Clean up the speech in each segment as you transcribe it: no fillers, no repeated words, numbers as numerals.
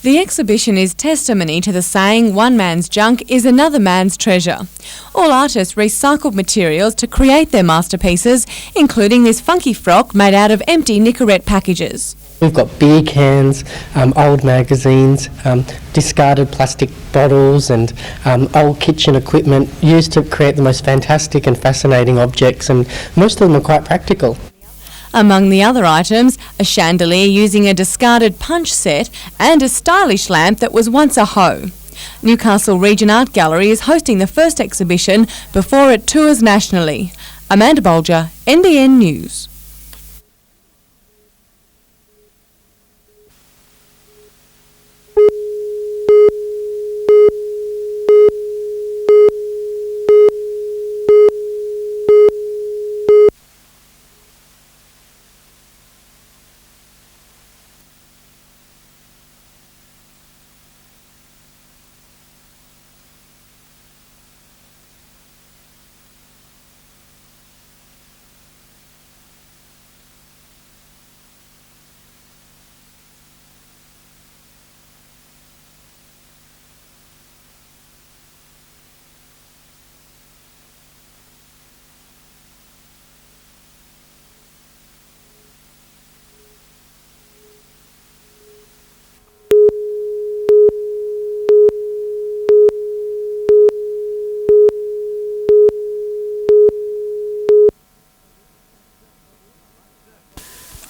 The exhibition is testimony to the saying, one man's junk is another man's treasure. All artists recycled materials to create their masterpieces, including this funky frock made out of empty Nicorette packages. We've got beer cans, old magazines, discarded plastic bottles and old kitchen equipment used to create the most fantastic and fascinating objects, and most of them are quite practical. Among the other items, a chandelier using a discarded punch set and a stylish lamp that was once a hoe. Newcastle Region Art Gallery is hosting the first exhibition before it tours nationally. Amanda Bolger, NBN News.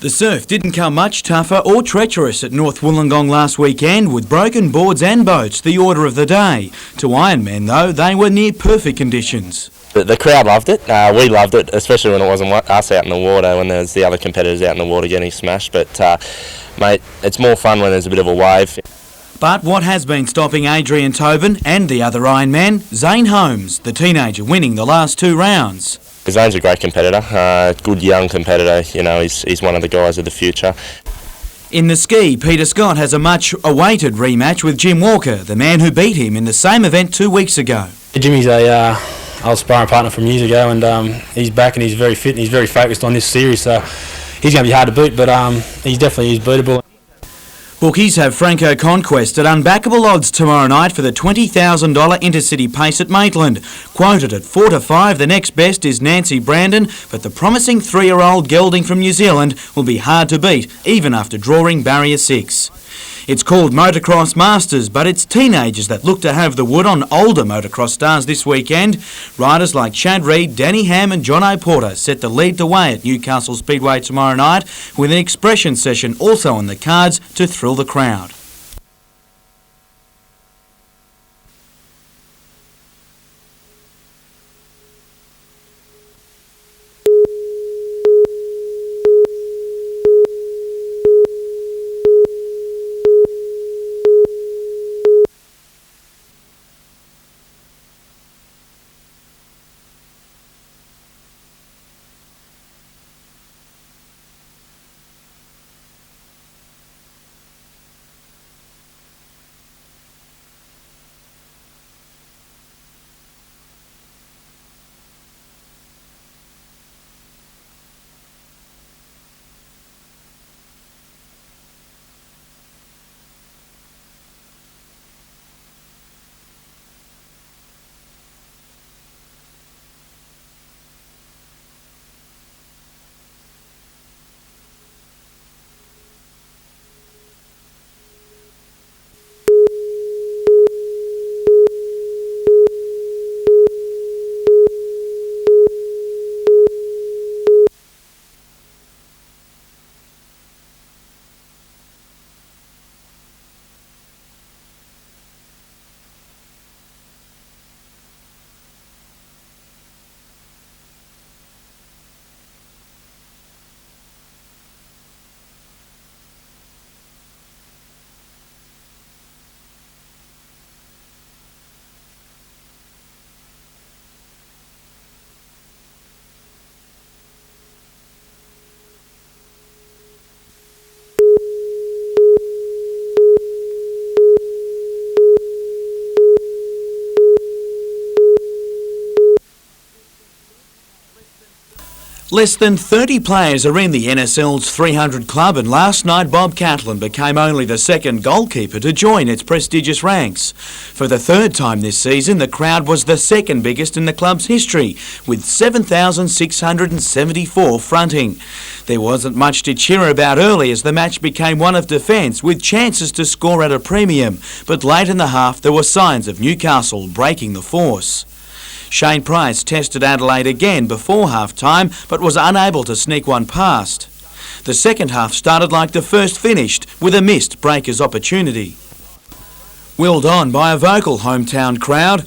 The surf didn't come much tougher or treacherous at North Wollongong last weekend, with broken boards and boats the order of the day. To Ironman though, they were near perfect conditions. The crowd loved it. We loved it, especially when it wasn't us out in the water, when there was the other competitors out in the water getting smashed. But mate, it's more fun when there's a bit of a wave. But what has been stopping Adrian Tobin and the other Ironman? Zane Holmes, the teenager winning the last 2 rounds. Zane's a great competitor, good young competitor. You know, he's one of the guys of the future. In the ski, Peter Scott has a much-awaited rematch with Jim Walker, the man who beat him in the same event 2 weeks ago. Jimmy's a old sparring partner from years ago, and he's back and he's very fit and he's very focused on this series, so he's going to be hard to beat, but he's definitely beatable. Bookies have Franco Conquest at unbackable odds tomorrow night for the $20,000 Intercity Pace at Maitland. Quoted at 4 to 5, the next best is Nancy Brandon, but the promising 3-year-old gelding from New Zealand will be hard to beat, even after drawing barrier 6. It's called Motocross Masters, but it's teenagers that look to have the wood on older motocross stars this weekend. Riders like Chad Reed, Danny Ham and John O'Porter set to lead the way at Newcastle Speedway tomorrow night, with an expression session also on the cards to thrill the crowd. Less than 30 players are in the NSL's 300 club, and last night Bob Catlin became only the second goalkeeper to join its prestigious ranks. For the third time this season, the crowd was the second biggest in the club's history, with 7,674 fronting. There wasn't much to cheer about early as the match became one of defence, with chances to score at a premium, but late in the half there were signs of Newcastle breaking the force. Shane Price tested Adelaide again before half-time, but was unable to sneak one past. The second half started like the first finished, with a missed breakers opportunity. Willed on by a vocal hometown crowd,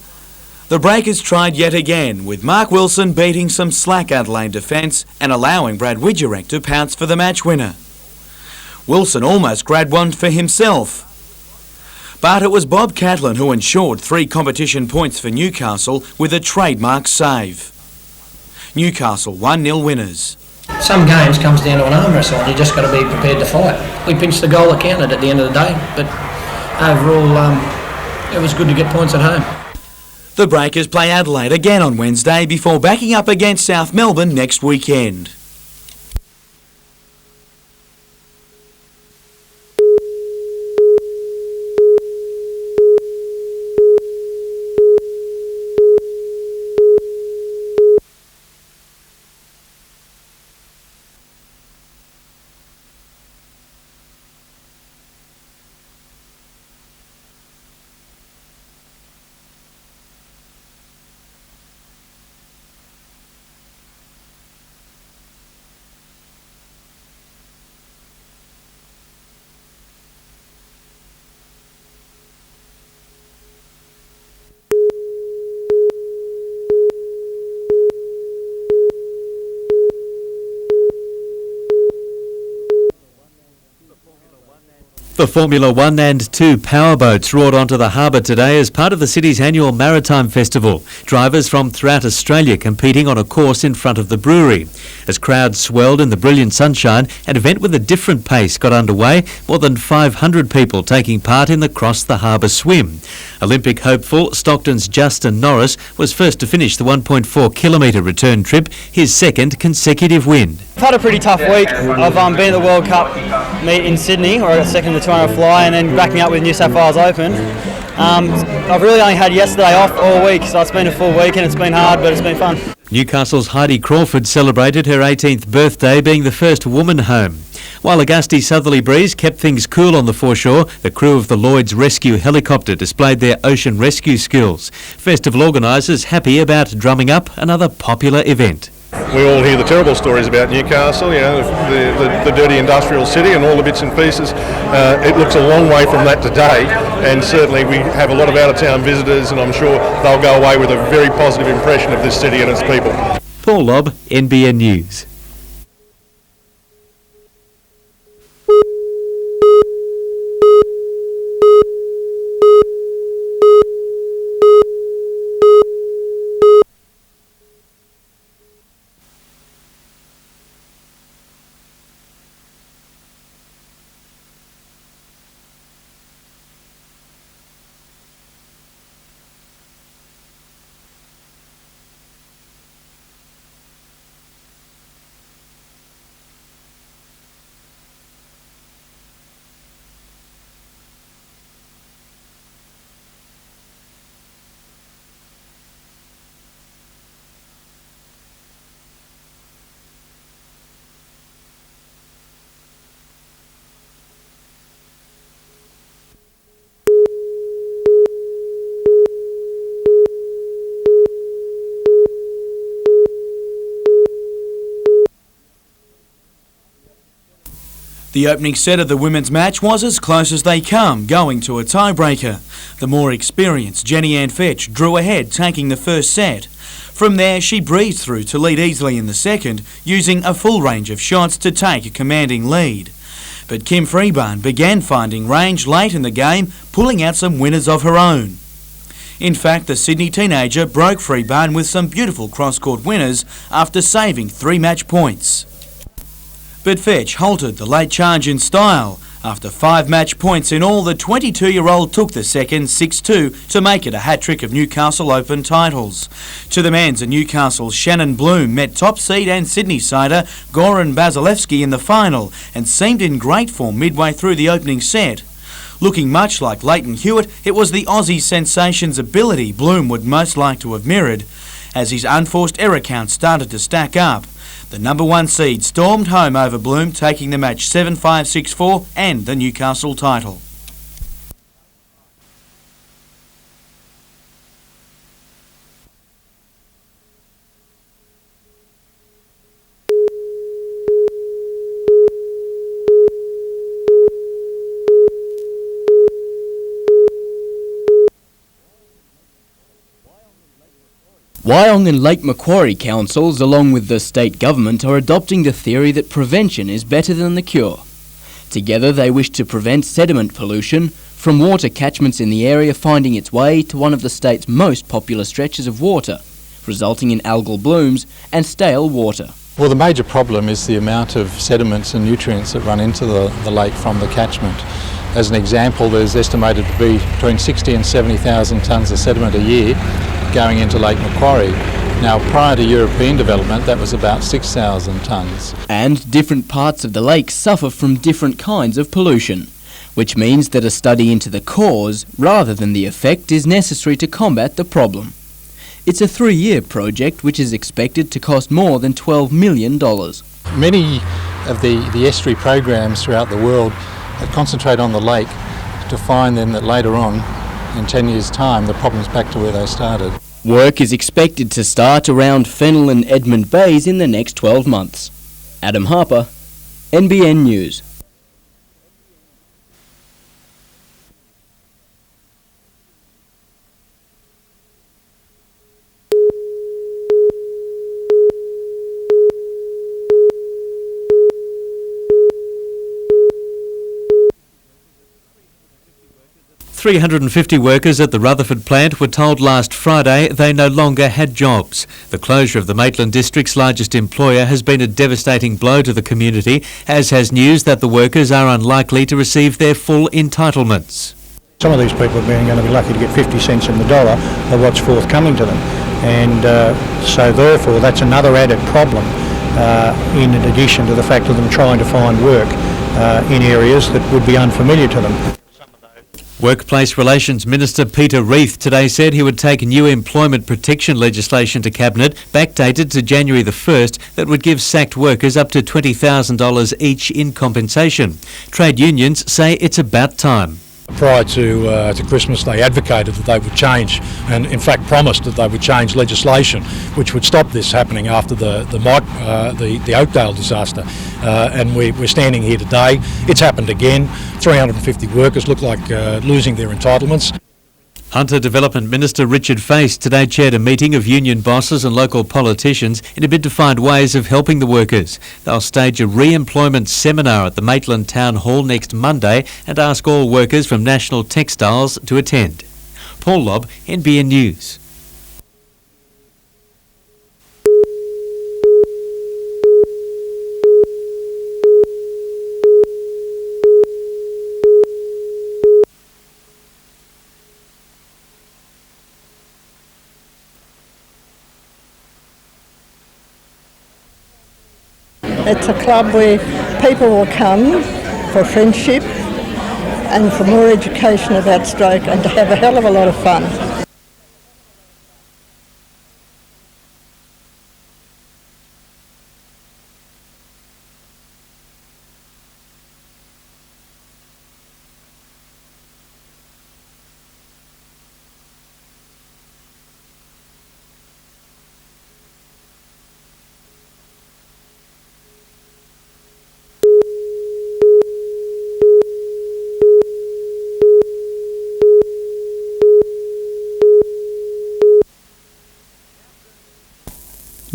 the Breakers tried yet again, with Mark Wilson beating some slack Adelaide defence and allowing Brad Widgerek to pounce for the match winner. Wilson almost grabbed one for himself, but it was Bob Catlin who ensured 3 competition points for Newcastle with a trademark save. Newcastle 1-0 winners. Some games comes down to an arm wrestle and you just got to be prepared to fight. We pinched the goal that counted at the end of the day, but overall it was good to get points at home. The Breakers play Adelaide again on Wednesday before backing up against South Melbourne next weekend. The Formula 1 and 2 powerboats roared onto the harbour today as part of the city's annual Maritime Festival. Drivers from throughout Australia competing on a course in front of the brewery. As crowds swelled in the brilliant sunshine, an event with a different pace got underway, more than 500 people taking part in the Cross the Harbour swim. Olympic hopeful Stockton's Justin Norris was first to finish the 1.4 kilometre return trip, his second consecutive win. I've had a pretty tough week. I've been at the World Cup meet in Sydney, where I got second in the 200 fly, and then backing up with New South Wales Open. I've really only had yesterday off all week, so it's been a full week and it's been hard, but it's been fun. Newcastle's Heidi Crawford celebrated her 18th birthday, being the first woman home. While a gusty southerly breeze kept things cool on the foreshore, the crew of the Lloyd's rescue helicopter displayed their ocean rescue skills. Festival organisers happy about drumming up another popular event. We all hear the terrible stories about Newcastle, you know, the dirty industrial city and all the bits and pieces. It looks a long way from that today, and certainly we have a lot of out-of-town visitors, and I'm sure they'll go away with a very positive impression of this city and its people. Paul Lobb, NBN News. The opening set of the women's match was as close as they come, going to a tiebreaker. The more experienced Jenny Ann Fetch drew ahead, taking the first set. From there, she breezed through to lead easily in the second, using a full range of shots to take a commanding lead. But Kim Freeburn began finding range late in the game, pulling out some winners of her own. In fact, the Sydney teenager broke Freeburn with some beautiful cross-court winners after saving 3 match points. But Fetch halted the late charge in style, After 5 match points in all, the 22-year-old took the second 6-2 to make it a hat-trick of Newcastle Open titles. To the men's, Newcastle's Shannon Bloom met top seed and Sydney sider Goran Basilevsky in the final and seemed in great form midway through the opening set. Looking much like Leighton Hewitt, it was the Aussie sensation's ability Bloom would most like to have mirrored, as his unforced error count started to stack up. The number 1 seed stormed home over Bloom, taking the match 7-5, 6-4 and the Newcastle title. Wyong and Lake Macquarie councils, along with the state government, are adopting the theory that prevention is better than the cure. Together they wish to prevent sediment pollution from water catchments in the area finding its way to one of the state's most popular stretches of water, resulting in algal blooms and stale water. Well, the major problem is the amount of sediments and nutrients that run into the lake from the catchment. As an example, there's estimated to be between 60 and 70,000 tonnes of sediment a year going into Lake Macquarie. Now, prior to European development, that was about 6,000 tonnes. And different parts of the lake suffer from different kinds of pollution, which means that a study into the cause rather than the effect is necessary to combat the problem. It's a 3-year project which is expected to cost more than $12 million. Many of the estuary programs throughout the world concentrate on the lake to find then that later on, in 10 years' time, the problem's back to where they started. Work is expected to start around Fennell and Edmund Bays in the next 12 months. Adam Harper, NBN News. $350 workers at the Rutherford plant were told last Friday they no longer had jobs. The closure of the Maitland district's largest employer has been a devastating blow to the community, as has news that the workers are unlikely to receive their full entitlements. Some of these people are going to be lucky to get 50 cents in the dollar of what's forthcoming to them, and so therefore that's another added problem in addition to the fact of them trying to find work in areas that would be unfamiliar to them. Workplace Relations Minister Peter Reith today said he would take new employment protection legislation to Cabinet, backdated to January the 1st, that would give sacked workers up to $20,000 each in compensation. Trade unions say it's about time. Prior to Christmas, they advocated that they would change, and in fact promised that they would change legislation which would stop this happening after the Oakdale disaster. And we're standing here today. It's happened again. 350 workers look like losing their entitlements. Hunter Development Minister Richard Face today chaired a meeting of union bosses and local politicians in a bid to find ways of helping the workers. They'll stage a re-employment seminar at the Maitland Town Hall next Monday and ask all workers from National Textiles to attend. Paul Lobb, NBN News. It's a club where people will come for friendship and for more education about stroke and to have a hell of a lot of fun.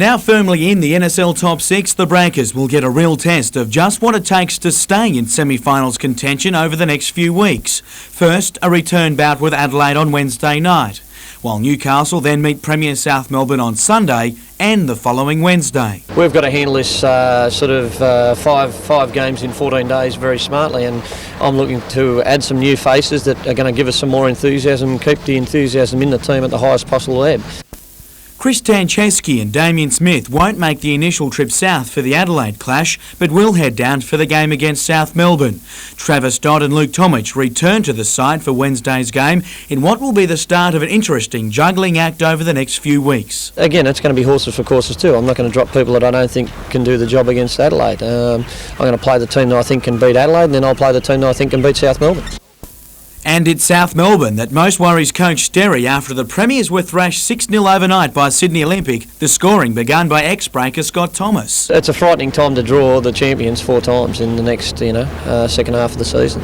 Now firmly in the NSL Top 6, the Breakers will get a real test of just what it takes to stay in semi-finals contention over the next few weeks. First, a return bout with Adelaide on Wednesday night. while Newcastle then meet Premier South Melbourne on Sunday and the following Wednesday. We've got to handle this five games in 14 days very smartly, and I'm looking to add some new faces that are going to give us some more enthusiasm and keep the enthusiasm in the team at the highest possible ebb. Chris Tancheski and Damien Smith won't make the initial trip south for the Adelaide clash, but will head down for the game against South Melbourne. Travis Dodd and Luke Tomic return to the side for Wednesday's game in what will be the start of an interesting juggling act over the next few weeks. Again, it's going to be horses for courses too. I'm not going to drop people that I don't think can do the job against Adelaide. I'm going to play the team that I think can beat Adelaide, and then I'll play the team that I think can beat South Melbourne. And it's South Melbourne that most worries coach Sterry after the Premiers were thrashed 6-0 overnight by Sydney Olympic, the scoring begun by ex-breaker Scott Thomas. It's a frightening time to draw the champions 4 times in the next, second half of the season.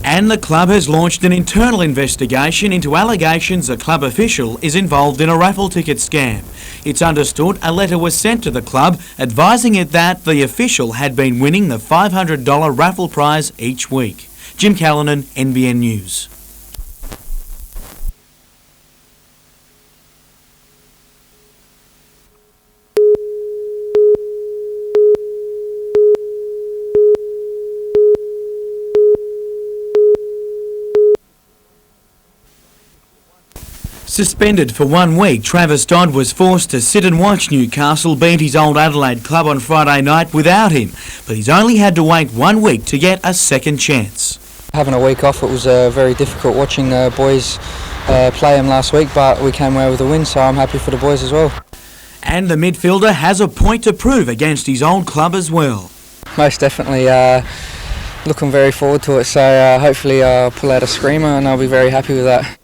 And the club has launched an internal investigation into allegations a club official is involved in a raffle ticket scam. It's understood a letter was sent to the club advising it that the official had been winning the $500 raffle prize each week. Jim Callanan, NBN News. Suspended for 1 week, Travis Dodd was forced to sit and watch Newcastle beat his old Adelaide club on Friday night without him, but he's only had to wait 1 week to get a second chance. Having a week off, it was very difficult watching the boys play them last week, but we came away with a win, so I'm happy for the boys as well. And the midfielder has a point to prove against his old club as well. Most definitely looking very forward to it, so hopefully I'll pull out a screamer and I'll be very happy with that.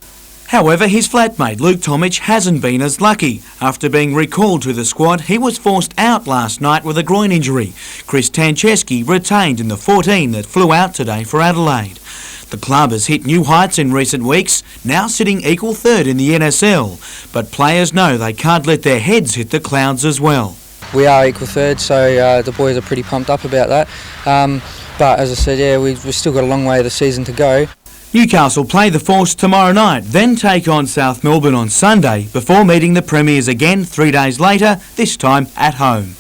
However, his flatmate Luke Tomic hasn't been as lucky. After being recalled to the squad, he was forced out last night with a groin injury. Chris Tancheski retained in the 14 that flew out today for Adelaide. The club has hit new heights in recent weeks, now sitting equal third in the NSL. But players know they can't let their heads hit the clouds as well. We are equal third, so the boys are pretty pumped up about that. But as I said, we've still got a long way of the season to go. Newcastle play the Force tomorrow night, then take on South Melbourne on Sunday before meeting the Premiers again 3 days later, this time at home.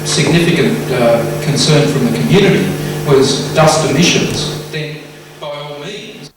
Significant concern from the community was dust emissions, then by all means.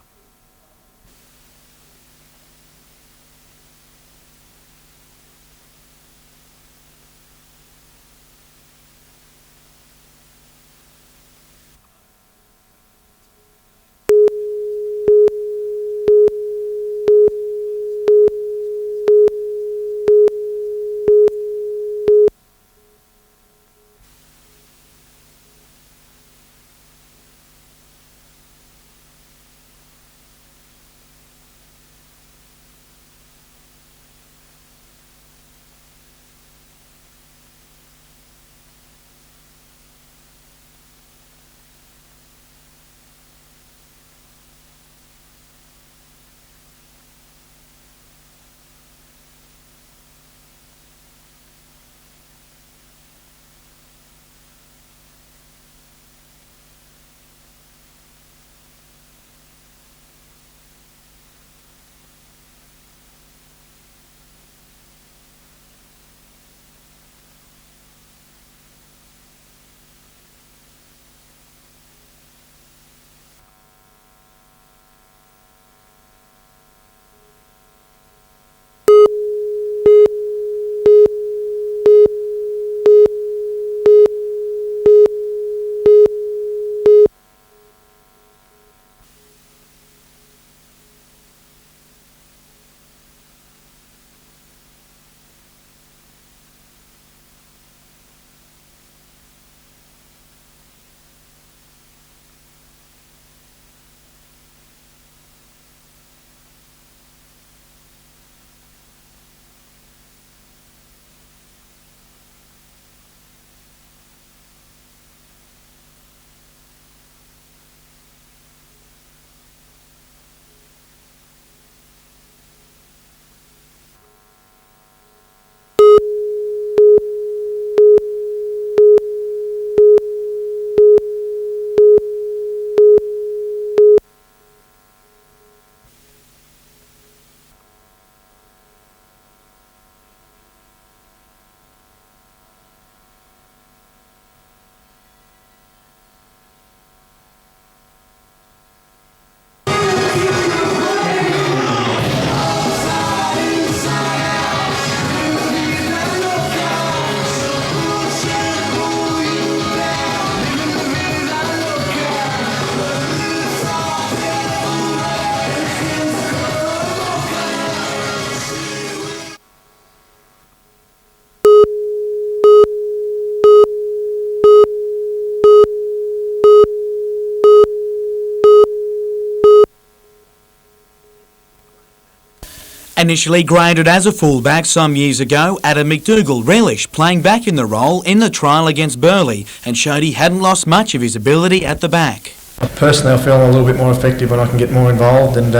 Initially graded as a fullback some years ago, Adam McDougall relished playing back in the role in the trial against Burleigh and showed he hadn't lost much of his ability at the back. Personally, I feel I'm a little bit more effective when I can get more involved, and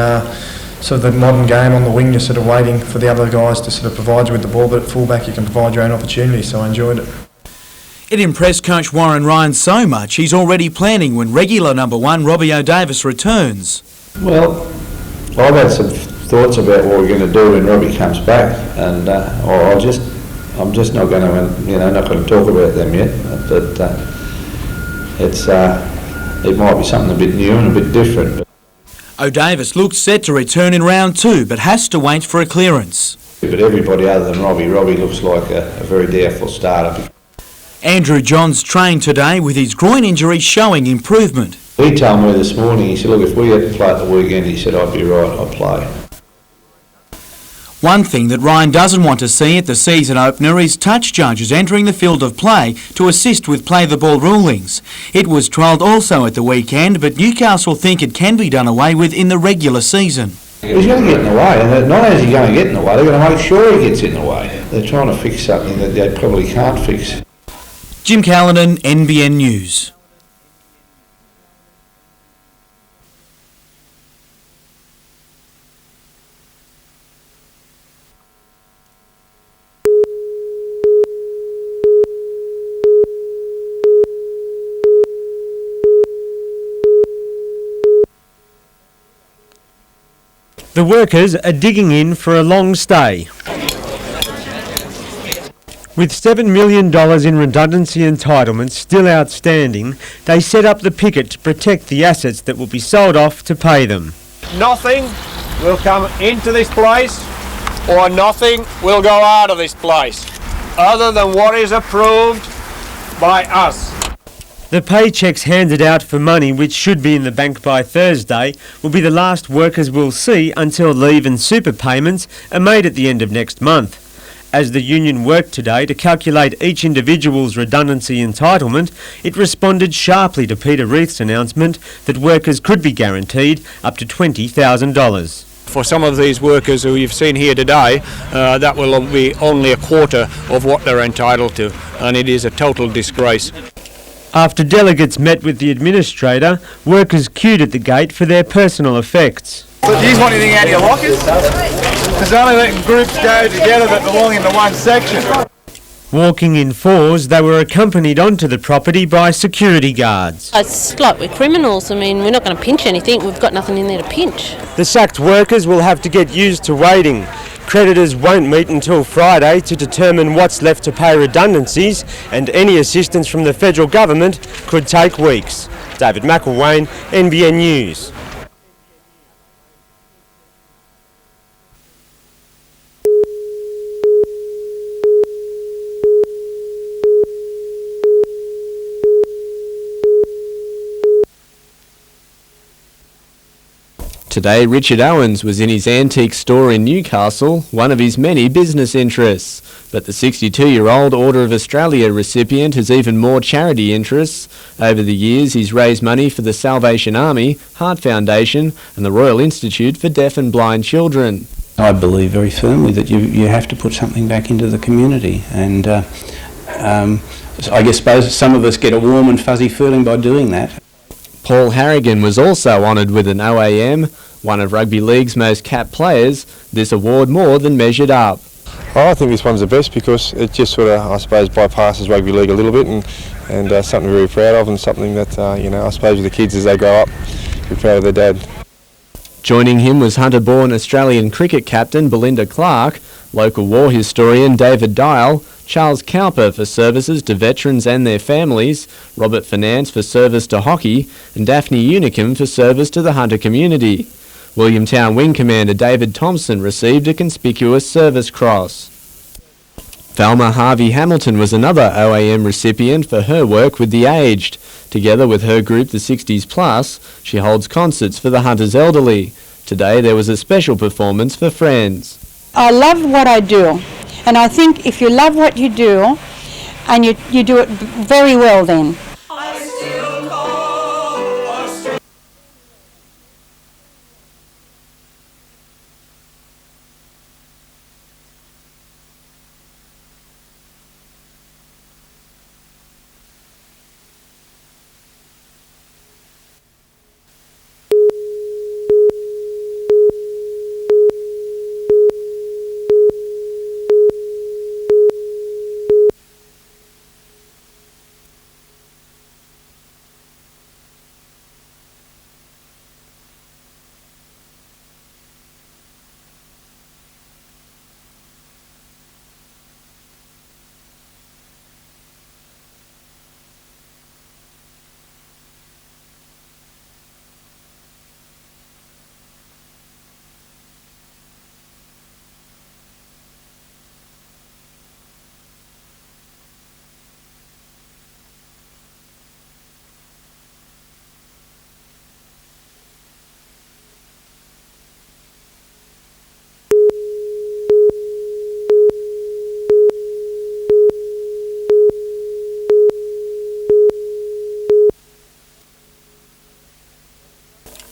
sort of the modern game on the wing, you're sort of waiting for the other guys to sort of provide you with the ball, but at fullback you can provide your own opportunities, so I enjoyed it. It impressed coach Warren Ryan so much he's already planning when regular number 1 Robbie O'Davis returns. Well, I've had some thoughts about what we're going to do when Robbie comes back, and I'm just not going to, not going to talk about them yet. But it might be something a bit new and a bit different. O'Davis looks set to return in round 2, but has to wait for a clearance. But everybody other than Robbie looks like a very doubtful starter. Andrew Johns trained today with his groin injury showing improvement. He told me this morning, he said, look, if we had to play at the weekend, he said, I'd be right, I'd play. One thing that Ryan doesn't want to see at the season opener is touch judges entering the field of play to assist with play-the-ball rulings. It was trialled also at the weekend, but Newcastle think it can be done away with in the regular season. He's going to get in the way, and not only is he going to get in the way, they're going to make sure he gets in the way. They're trying to fix something that they probably can't fix. Jim Callanan, NBN News. The workers are digging in for a long stay. With $7 million in redundancy entitlements still outstanding, they set up the picket to protect the assets that will be sold off to pay them. Nothing will come into this place or nothing will go out of this place other than what is approved by us. The paychecks handed out for money, which should be in the bank by Thursday, will be the last workers will see until leave and super payments are made at the end of next month. As the union worked today to calculate each individual's redundancy entitlement, it responded sharply to Peter Reith's announcement that workers could be guaranteed up to $20,000. For some of these workers who you've seen here today, that will be only a quarter of what they're entitled to, and it is a total disgrace. After delegates met with the administrator, workers queued at the gate for their personal effects. Do you want anything out of your lockers? There's only letting groups go together that belong into one section. Walking in fours, they were accompanied onto the property by security guards. It's like we're criminals. I mean, we're not going to pinch anything. We've got nothing in there to pinch. The sacked workers will have to get used to waiting. Creditors won't meet until Friday to determine what's left to pay redundancies, and any assistance from the federal government could take weeks. David McElwain, NBN News. Today, Richard Owens was in his antique store in Newcastle, one of his many business interests. But the 62-year-old Order of Australia recipient has even more charity interests. Over the years, he's raised money for the Salvation Army, Heart Foundation and the Royal Institute for Deaf and Blind Children. I believe very firmly that you have to put something back into the community, and I suppose some of us get a warm and fuzzy feeling by doing that. Paul Harrigan was also honoured with an OAM, one of rugby league's most capped players. This award more than measured up. I think this one's the best because it just sort of, I suppose, bypasses rugby league a little bit, and something we're very proud of, and something that, I suppose the kids as they grow up, be proud of their dad. Joining him was Hunter-born Australian cricket captain Belinda Clark, local war historian David Dial, Charles Cowper for services to veterans and their families, Robert Finance for service to hockey, and Daphne Unicum for service to the Hunter community. Williamtown Wing Commander David Thompson received a Conspicuous Service Cross. Thelma Harvey Hamilton was another OAM recipient for her work with the aged. Together with her group, the 60s Plus, she holds concerts for the Hunters elderly. Today there was a special performance for friends. I love what I do, and I think if you love what you do, and you do it very well then.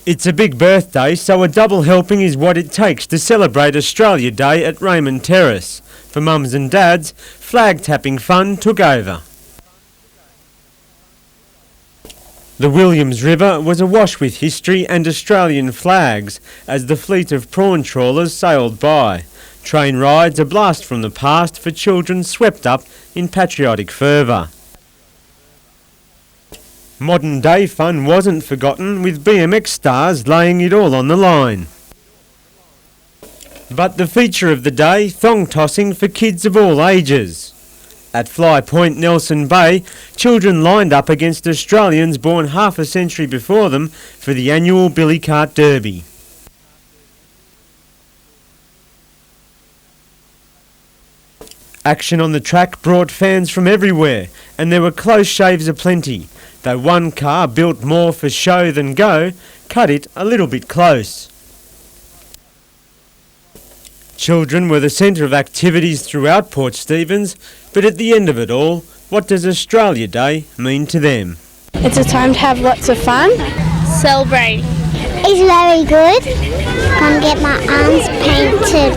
It's a big birthday, so a double helping is what it takes to celebrate Australia Day at Raymond Terrace. For mums and dads, flag tapping fun took over. The Williams River was awash with history and Australian flags as the fleet of prawn trawlers sailed by. Train rides a blast from the past for children swept up in patriotic fervour. Modern day fun wasn't forgotten, with BMX stars laying it all on the line. But the feature of the day, thong tossing for kids of all ages. At Fly Point, Nelson Bay, children lined up against Australians born half a century before them for the annual Billy Cart Derby. Action on the track brought fans from everywhere, and there were close shaves aplenty, though one car, built more for show than go, cut it a little bit close. Children were the centre of activities throughout Port Stephens, but at the end of it all, what does Australia Day mean to them? It's a time to have lots of fun. Celebrate. It's very good. Gonna get my arms painted.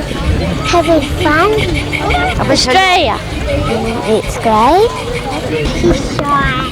Having fun. Australia. It's great. He's shy.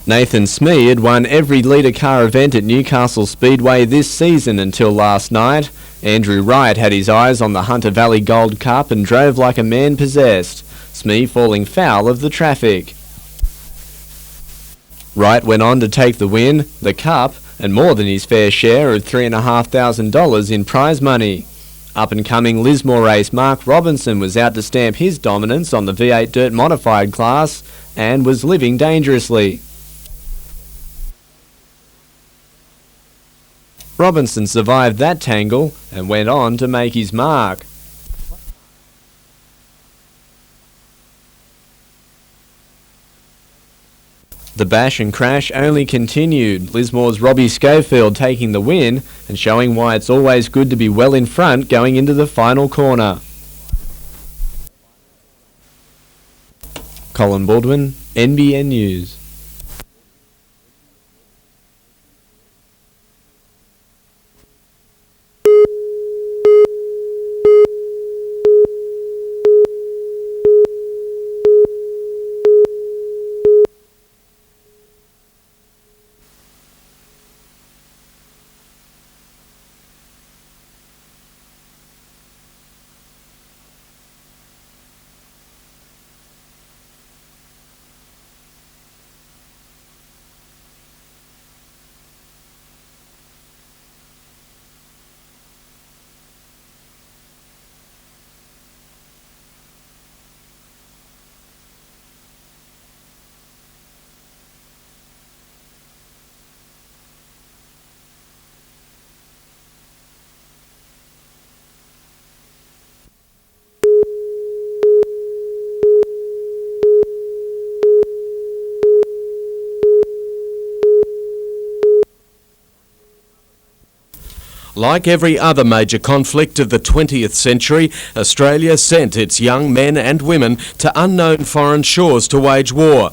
Nathan Smee had won every leader car event at Newcastle Speedway this season until last night. Andrew Wright had his eyes on the Hunter Valley Gold Cup and drove like a man possessed, Smee falling foul of the traffic. Wright went on to take the win, the cup, and more than his fair share of $3,500 in prize money. Up-and-coming Lismore ace Mark Robinson was out to stamp his dominance on the V8 Dirt Modified class and was living dangerously. Robinson survived that tangle and went on to make his mark. The bash and crash only continued, Lismore's Robbie Schofield taking the win and showing why it's always good to be well in front going into the final corner. Colin Baldwin, NBN News. Like every other major conflict of the 20th century, Australia sent its young men and women to unknown foreign shores to wage war.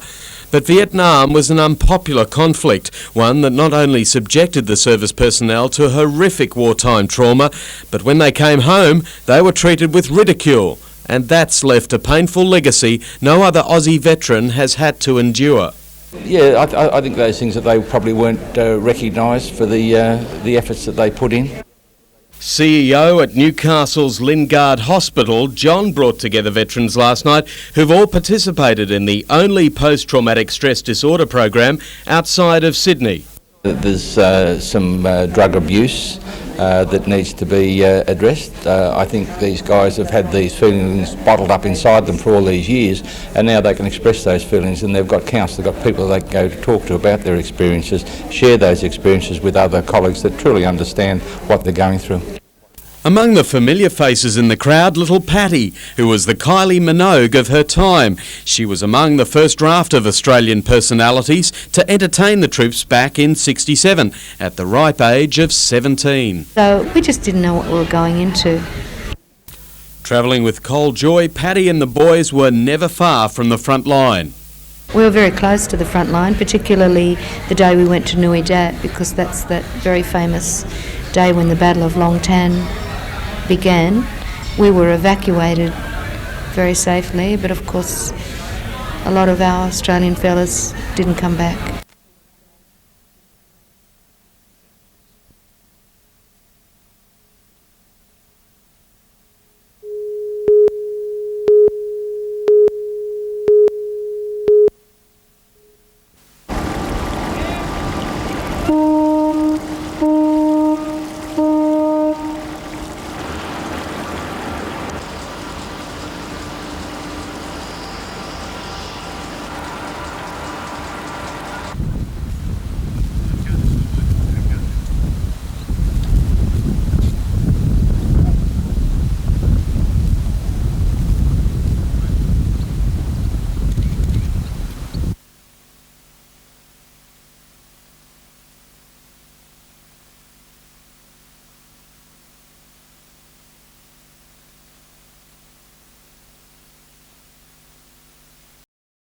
But Vietnam was an unpopular conflict, one that not only subjected the service personnel to horrific wartime trauma, but when they came home, they were treated with ridicule. And that's left a painful legacy no other Aussie veteran has had to endure. Yeah, I think those things that they probably weren't recognised for the efforts that they put in. CEO at Newcastle's Lingard Hospital, John brought together veterans last night who've all participated in the only post-traumatic stress disorder program outside of Sydney. There's some drug abuse that needs to be addressed. I think these guys have had these feelings bottled up inside them for all these years, and now they can express those feelings, and they've got counsellors, they've got people they can go to talk to about their experiences, share those experiences with other colleagues that truly understand what they're going through. Among the familiar faces in the crowd, little Patty, who was the Kylie Minogue of her time. She was among the first draft of Australian personalities to entertain the troops back in '67, at the ripe age of 17. So we just didn't know what we were going into. Travelling with Cole Joy, Patty and the boys were never far from the front line. We were very close to the front line, particularly the day we went to Nui Dat, because that's that very famous day when the Battle of Long Tan began. We were evacuated very safely, but of course a lot of our Australian fellas didn't come back.